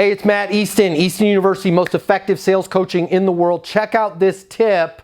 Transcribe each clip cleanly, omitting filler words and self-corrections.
Hey, it's Matt Easton, Easton University, most effective sales coaching in the world. Check out this tip,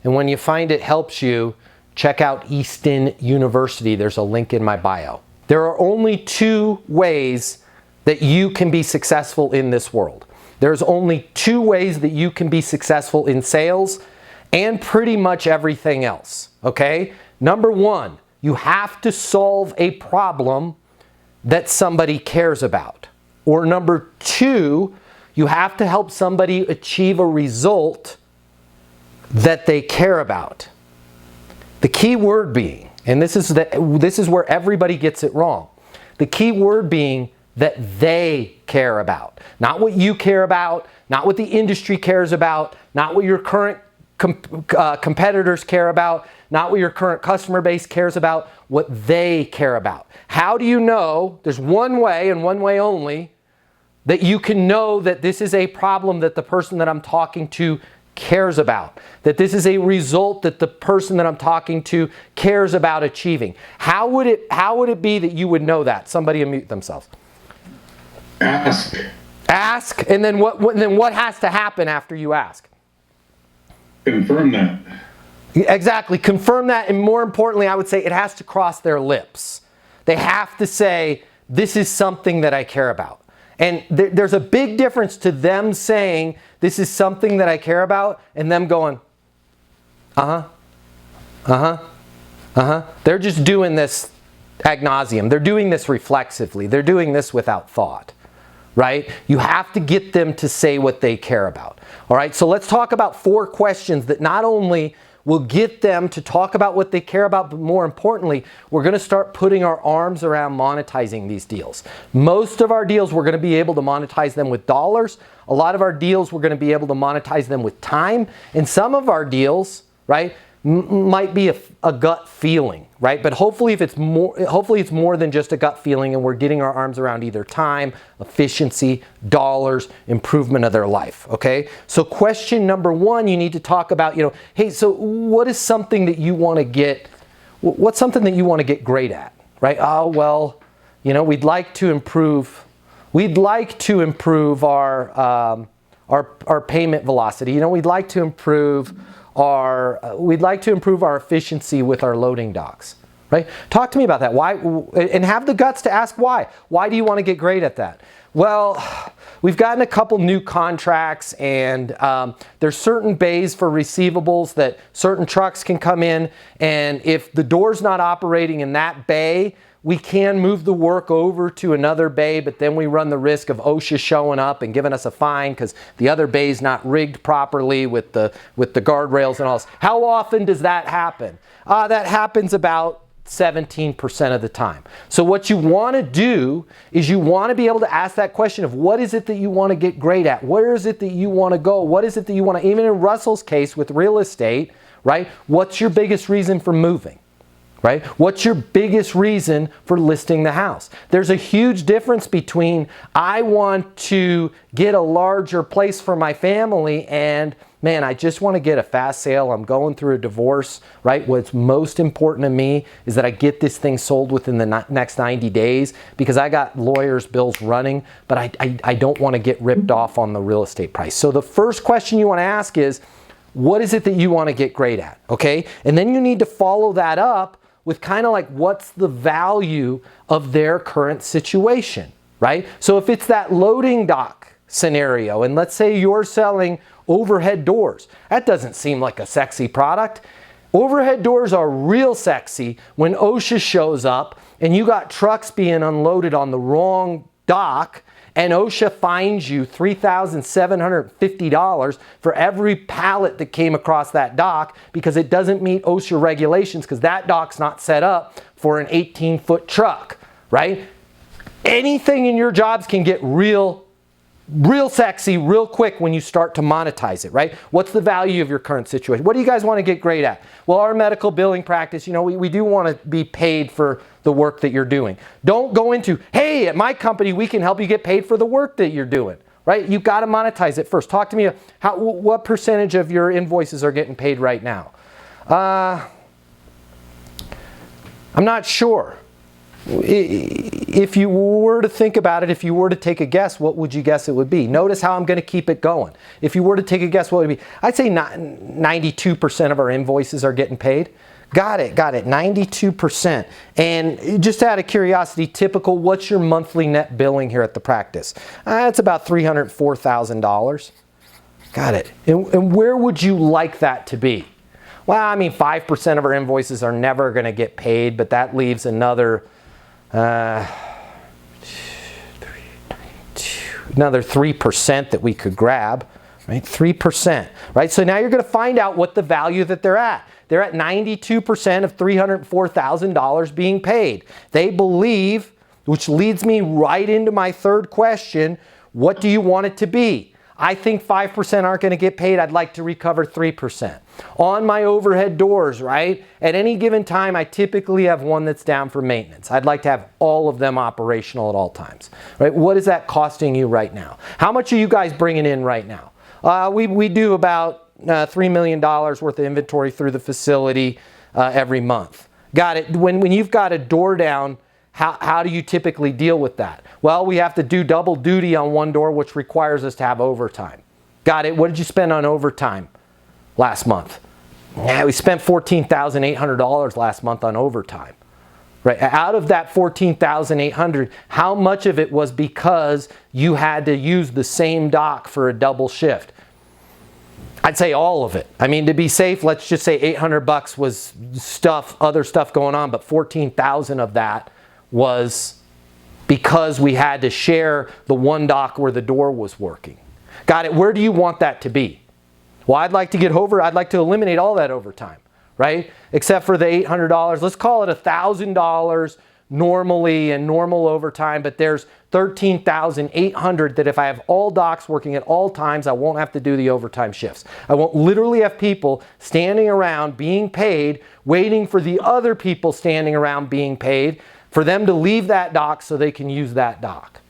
and when you find it helps you, check out Easton University. There's a link in my bio. There are only two ways that you can be successful in this world. There's only two ways that you can be successful in sales and pretty much everything else, okay? Number one, you have to solve a problem that somebody cares about. Or number two, you have to help somebody achieve a result that they care about. The key word being, and this is where everybody gets it wrong, the key word being that they care about. Not what you care about, not what the industry cares about, not what your current competitors care about, not what your current customer base cares about, what they care about. How do you know? There's one way and one way only that you can know that this is a problem that the person that I'm talking to cares about, that this is a result that the person that I'm talking to cares about achieving. How would it be that you would know that? Somebody unmute themselves. Ask. Ask, and then what has to happen after you ask? Confirm that. Exactly, confirm that, and more importantly, I would say it has to cross their lips. They have to say, this is something that I care about. And there's a big difference to them saying, this is something that I care about, and them going, They're just doing this ad nauseum. They're doing this reflexively. They're doing this without thought, right? You have to get them to say what they care about. All right, so let's talk about 4 questions that not only will get them to talk about what they care about, but more importantly, we're going to start putting our arms around monetizing these deals. Most of our deals, we're going to be able to monetize them with dollars. A lot of our deals, we're going to be able to monetize them with time. And some of our deals, right, might be a gut feeling, right? But hopefully it's more than just a gut feeling, and we're getting our arms around either time, efficiency, dollars, improvement of their life, okay? So question number 1, you need to talk about, hey, so what is something that you want to get, what's something that you want to get great at, right? Oh, well, we'd like to improve our payment velocity. We'd like to improve our efficiency with our loading docks, right? Talk to me about that. Why? And have the guts to ask why. Why do you want to get great at that? Well, we've gotten a couple new contracts, and there's certain bays for receivables that certain trucks can come in, and if the door's not operating in that bay, we can move the work over to another bay, but then we run the risk of OSHA showing up and giving us a fine because the other bay is not rigged properly with the guardrails and all this. How often does that happen? That happens about 17% of the time. So what you want to do is you want to be able to ask that question of what is it that you want to get great at? Where is it that you want to go? What is it that you want to, even in Russell's case with real estate, right? What's your biggest reason for moving? Right? What's your biggest reason for listing the house? There's a huge difference between I want to get a larger place for my family and, man, I just want to get a fast sale. I'm going through a divorce, right? What's most important to me is that I get this thing sold within the next 90 days because I got lawyers' bills running, but I don't want to get ripped off on the real estate price. So the first question you want to ask is, what is it that you want to get great at? Okay? And then you need to follow that up with kind of like what's the value of their current situation, right? So if it's that loading dock scenario, and let's say you're selling overhead doors, that doesn't seem like a sexy product. Overhead doors are real sexy when OSHA shows up and you got trucks being unloaded on the wrong dock, and OSHA fines you $3,750 for every pallet that came across that dock because it doesn't meet OSHA regulations because that dock's not set up for an 18-foot truck, right? Anything in your jobs can get real sexy real quick when you start to monetize it, right? What's the value of your current situation? What do you guys want to get great at? Well, our medical billing practice, we do want to be paid for the work that you're doing. Don't go into, hey, at my company, we can help you get paid for the work that you're doing, right? You've got to monetize it first. Talk to me, what percentage of your invoices are getting paid right now? I'm not sure. If you were to think about it, if you were to take a guess, what would you guess it would be? Notice how I'm going to keep it going. If you were to take a guess, what would it be? I'd say 92% of our invoices are getting paid. Got it, 92%. And just out of curiosity, typical, what's your monthly net billing here at the practice? It's about $304,000. Got it. And where would you like that to be? Well, I mean, 5% of our invoices are never going to get paid, but that leaves another 3% that we could grab, right? 3%, right? So now you're going to find out what the value that they're at. They're at 92% of $304,000 being paid. They believe, which leads me right into my third question, what do you want it to be? I think 5% aren't going to get paid. I'd like to recover 3%. On my overhead doors, right? At any given time, I typically have one that's down for maintenance. I'd like to have all of them operational at all times, right? What is that costing you right now? How much are you guys bringing in right now? We do about $3 million worth of inventory through the facility every month. Got it. When you've got a door down, how do you typically deal with that? Well, we have to do double duty on one door, which requires us to have overtime. Got it. What did you spend on overtime last month? Yeah, we spent $14,800 last month on overtime. Right. Out of that $14,800, how much of it was because you had to use the same dock for a double shift? I'd say all of it. I mean, to be safe, let's just say $800 was other stuff going on, but $14,000 of that was because we had to share the one dock where the door was working. Got it. Where do you want that to be? Well, I'd like to eliminate all that overtime, right? Except for the $800. Let's call it $1,000 normally and normal overtime, but there's $13,800 that if I have all docks working at all times, I won't have to do the overtime shifts. I won't literally have people standing around being paid, waiting for the other people standing around being paid, for them to leave that dock so they can use that dock.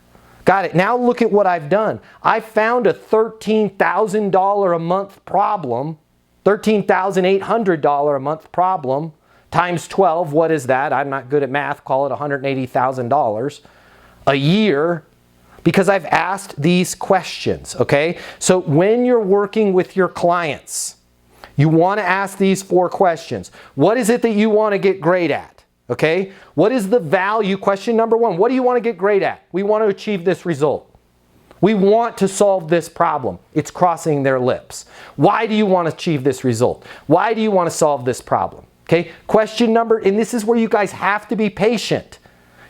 Got it. Now look at what I've done. I found a $13,000 a month problem, $13,800 a month problem, times 12, what is that? I'm not good at math, call it $180,000 a year, because I've asked these questions, okay? So when you're working with your clients, you want to ask these 4 questions. What is it that you want to get great at? Okay, what is the value? Question number 1, what do you want to get great at? We want to achieve this result. We want to solve this problem. It's crossing their lips. Why do you want to achieve this result? Why do you want to solve this problem? Okay, question number, and this is where you guys have to be patient.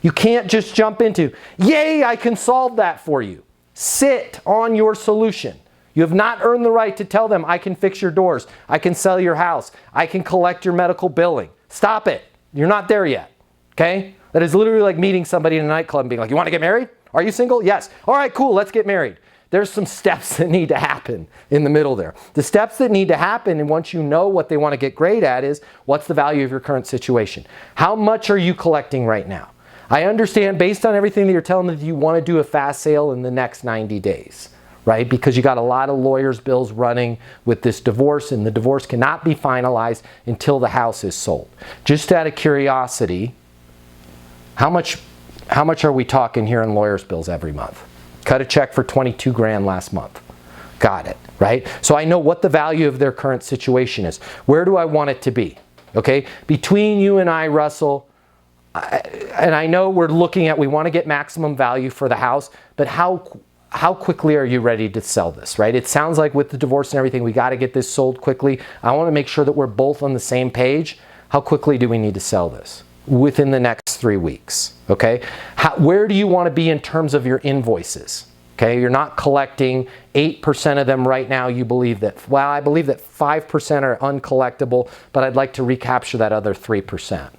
You can't just jump into, yay, I can solve that for you. Sit on your solution. You have not earned the right to tell them, I can fix your doors, I can sell your house, I can collect your medical billing. Stop it. You're not there yet, okay? That is literally like meeting somebody in a nightclub and being like, you want to get married? Are you single? Yes. All right, cool, let's get married. There's some steps that need to happen in the middle there. The steps that need to happen, and once you know what they want to get great at, is what's the value of your current situation? How much are you collecting right now? I understand based on everything that you're telling me that you want to do a fast sale in the next 90 days. Right? Because you got a lot of lawyers' bills running with this divorce, and the divorce cannot be finalized until the house is sold. Just out of curiosity, how much are we talking here in lawyers' bills every month? Cut a check for 22 grand last month. Got it, right? So I know what the value of their current situation is. Where do I want it to be? Okay? Between you and I, Russell, and I know we're looking at, we want to get maximum value for the house, but how quickly are you ready to sell this, right? It sounds like with the divorce and everything, we got to get this sold quickly. I want to make sure that we're both on the same page. How quickly do we need to sell this? Within the next 3 weeks, okay? Where do you want to be in terms of your invoices? Okay, you're not collecting 8% of them right now. You believe that, well, I believe that 5% are uncollectible, but I'd like to recapture that other 3%.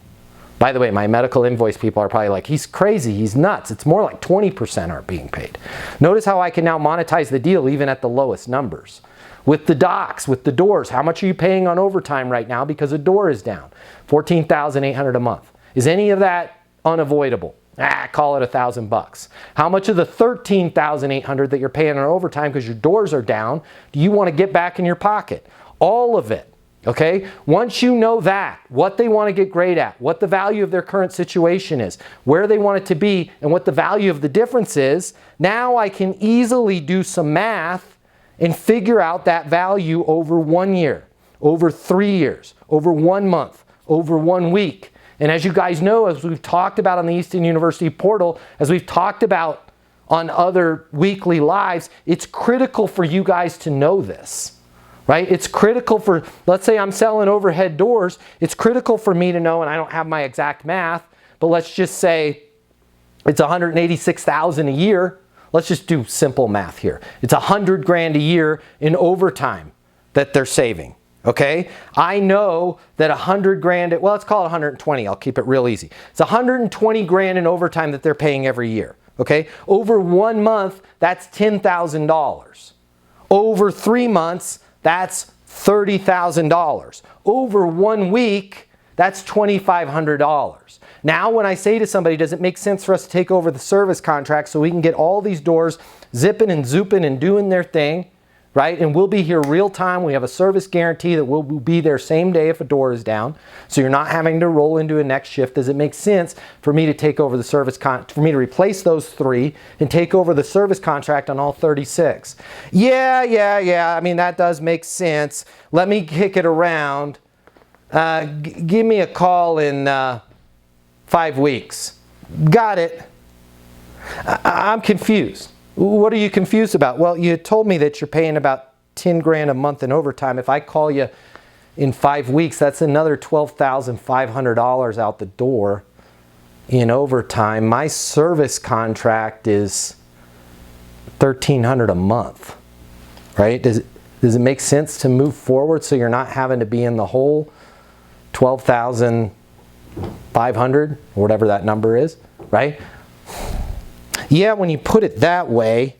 By the way, my medical invoice people are probably like, he's crazy, he's nuts. It's more like 20% aren't being paid. Notice how I can now monetize the deal even at the lowest numbers. With the docks, with the doors, how much are you paying on overtime right now because a door is down? $14,800 a month. Is any of that unavoidable? Call it $1,000. How much of the $13,800 that you're paying on overtime because your doors are down do you want to get back in your pocket? All of it. Okay, once you know that, what they want to get great at, what the value of their current situation is, where they want it to be, and what the value of the difference is, now I can easily do some math and figure out that value over 1 year, over 3 years, over 1 month, over 1 week. And as you guys know, as we've talked about on the Easton University portal, as we've talked about on other weekly lives, it's critical for you guys to know this. Right? It's critical for, let's say I'm selling overhead doors, it's critical for me to know, and I don't have my exact math, but let's just say it's $186,000 a year. Let's just do simple math here. It's $100 grand a year in overtime that they're saving. Okay? I know that 100 grand, well, let's call it 120. I'll keep it real easy. It's 120 grand in overtime that they're paying every year. Okay? Over 1 month, that's $10,000. Over 3 months, that's $30,000. Over 1 week, that's $2,500. Now, when I say to somebody, does it make sense for us to take over the service contract so we can get all these doors zipping and zooping and doing their thing, right? And we'll be here real time. We have a service guarantee that we'll be there same day if a door is down. So you're not having to roll into a next shift. Does it make sense for me to take over the service for me to replace those 3 and take over the service contract on all 36? Yeah. I mean, that does make sense. Let me kick it around. Give me a call in 5 weeks. Got it. I'm confused. What are you confused about? Well, you told me that you're paying about 10 grand a month in overtime. If I call you in 5 weeks, that's another $12,500 out the door in overtime. My service contract is $1,300 a month, right? Does it make sense to move forward so you're not having to be in the hole $12,500 or whatever that number is, right? Yeah, when you put it that way,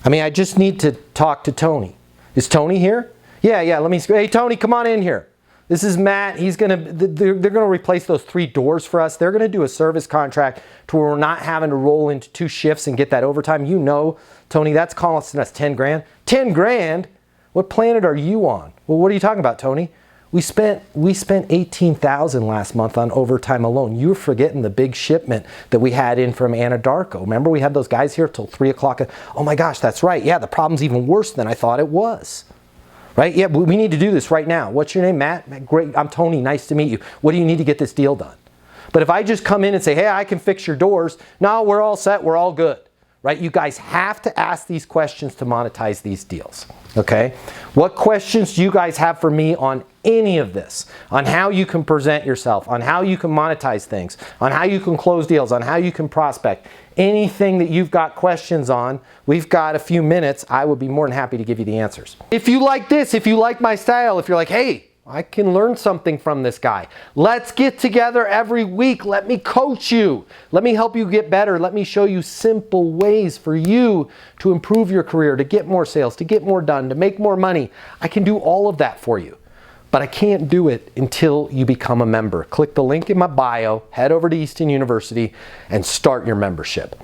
I mean, I just need to talk to Tony. Is Tony here? Yeah, let me, hey Tony, come on in here. This is Matt. They're gonna replace those 3 doors for us. They're gonna do a service contract to where we're not having to roll into 2 shifts and get that overtime. You know, Tony, that's costing us 10 grand. 10 grand? What planet are you on? Well, what are you talking about, Tony? We spent $18,000 last month on overtime alone. You're forgetting the big shipment that we had in from Anadarko. Remember, we had those guys here till 3 o'clock. Oh my gosh, that's right. Yeah, the problem's even worse than I thought it was. Right? Yeah, we need to do this right now. What's your name, Matt? Great. I'm Tony. Nice to meet you. What do you need to get this deal done? But if I just come in and say, hey, I can fix your doors. No, we're all set. We're all good. Right? You guys have to ask these questions to monetize these deals. Okay? What questions do you guys have for me on any of this? On how you can present yourself, on how you can monetize things, on how you can close deals, on how you can prospect. Anything that you've got questions on, we've got a few minutes. I would be more than happy to give you the answers. If you like this, if you like my style, if you're like, hey, I can learn something from this guy. Let's get together every week. Let me coach you. Let me help you get better. Let me show you simple ways for you to improve your career, to get more sales, to get more done, to make more money. I can do all of that for you. But I can't do it until you become a member. Click the link in my bio, head over to Easton University, and start your membership.